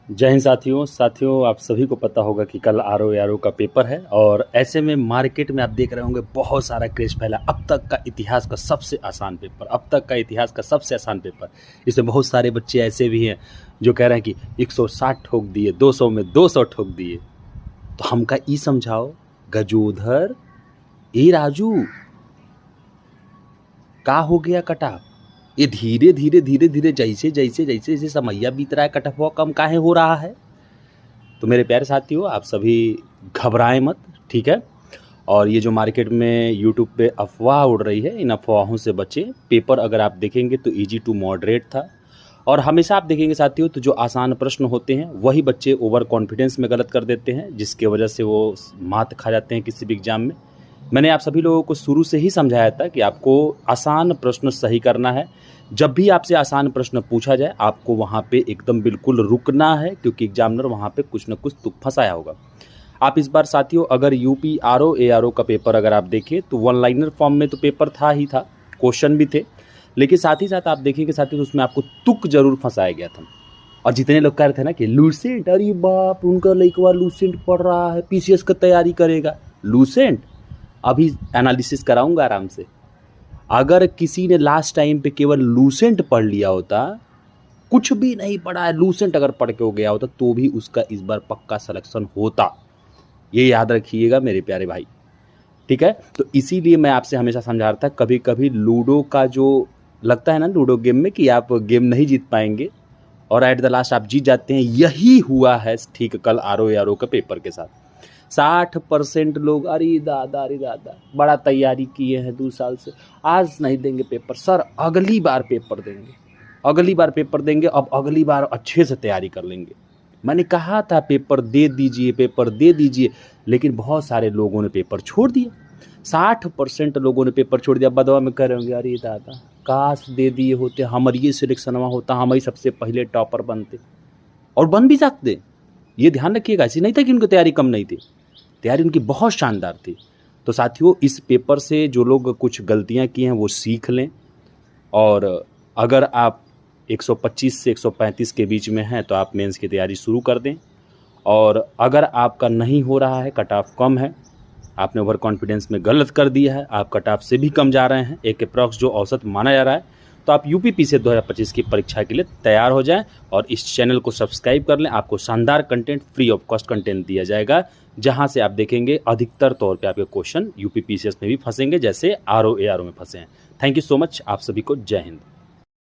जय हिंद साथियों आप सभी को पता होगा कि कल आर का पेपर है और ऐसे में मार्केट में आप देख रहे होंगे बहुत सारा क्रेज फैला। अब तक का इतिहास का सबसे आसान पेपर। इसमें बहुत सारे बच्चे ऐसे भी हैं जो कह रहे हैं कि 160 ठोक दिए, 200 में 200 ठोक दिए। तो हमका ई समझाओ गजोधर, ए राजू, का हो गया कटा? ये धीरे धीरे जैसे समैया बीत रहा है कटअफवा कम काहे हो रहा है? तो मेरे प्यारे साथियों, आप सभी घबराएं मत, ठीक है। और ये जो मार्केट में यूट्यूब पे अफवाह उड़ रही है, इन अफवाहों से बचें। पेपर अगर आप देखेंगे तो इजी टू मॉडरेट था। और हमेशा आप देखेंगे साथियों तो जो आसान प्रश्न होते हैं वही बच्चे ओवर कॉन्फिडेंस में गलत कर देते हैं, जिसके वजह से वो मात खा जाते हैं किसी भी एग्जाम में। मैंने आप सभी लोगों को शुरू से ही समझाया था कि आपको आसान प्रश्न सही करना है। जब भी आपसे आसान प्रश्न पूछा जाए आपको वहाँ पे एकदम बिल्कुल रुकना है, क्योंकि एग्जामिनर वहाँ पे कुछ न कुछ तुक फंसाया होगा। आप इस बार साथियों अगर यूपी ARO का पेपर अगर आप देखें तो वन लाइनर फॉर्म में तो पेपर था ही था, क्वेश्चन भी थे, लेकिन साथ ही साथ आप देखेंगे साथियों उसमें आपको तुक जरूर फंसाया गया था। और जितने लोग कह रहे थे ना कि लूसेंट, अरे बाप उनका लड़का लूसेंट पढ़ रहा है, PCS का तैयारी करेगा। लूसेंट अभी एनालिसिस कराऊंगा आराम से। अगर किसी ने लास्ट टाइम पे केवल लूसेंट पढ़ लिया होता, कुछ भी नहीं पढ़ा है, लूसेंट अगर पढ़ के हो गया होता तो भी उसका इस बार पक्का सिलेक्शन होता। ये याद रखिएगा मेरे प्यारे भाई, ठीक है। तो इसीलिए मैं आपसे हमेशा समझा रहा था, कभी कभी लूडो का जो लगता है ना लूडो गेम में कि आप गेम नहीं जीत पाएंगे और एट द लास्ट आप जीत जाते हैं, यही हुआ है ठीक कल ARO का पेपर के साथ। 60% लोग अरे दादा बड़ा तैयारी किए हैं 2 साल से, आज नहीं देंगे पेपर सर, अगली बार पेपर देंगे, अब अगली बार अच्छे से तैयारी कर लेंगे। मैंने कहा था पेपर दे दीजिए, लेकिन बहुत सारे लोगों ने पेपर छोड़ दिया। 60% लोगों ने पेपर छोड़ दिया। बदवा में कह रहे होंगे अरे दादा काश दे दिए होते, हमारी ये सिलेक्शन होता, हम ही सबसे पहले टॉपर बनते, और बन भी सकते। ये ध्यान रखिएगा, ऐसी नहीं था कि उनकी तैयारी कम नहीं थी, तैयारी उनकी बहुत शानदार थी। तो साथियों इस पेपर से जो लोग कुछ गलतियां की हैं वो सीख लें, और अगर आप 125 से 135 के बीच में हैं तो आप मेंस की तैयारी शुरू कर दें। और अगर आपका नहीं हो रहा है, कट ऑफ कम है, आपने ओवर कॉन्फिडेंस में गलत कर दिया है, आप कट ऑफ से भी कम जा रहे हैं, एक अप्रॉक्स जो औसत माना जा रहा है, तो आप UPPCS 2025 की परीक्षा के लिए तैयार हो जाएं और इस चैनल को सब्सक्राइब कर लें। आपको शानदार content, free of cost content दिया जाएगा, जहां से आप देखेंगे अधिकतर तौर पे आपके क्वेश्चन UPPCS में भी फंसेंगे जैसे ARO में फंसे हैं। थैंक यू सो मच, आप सभी को जय हिंद।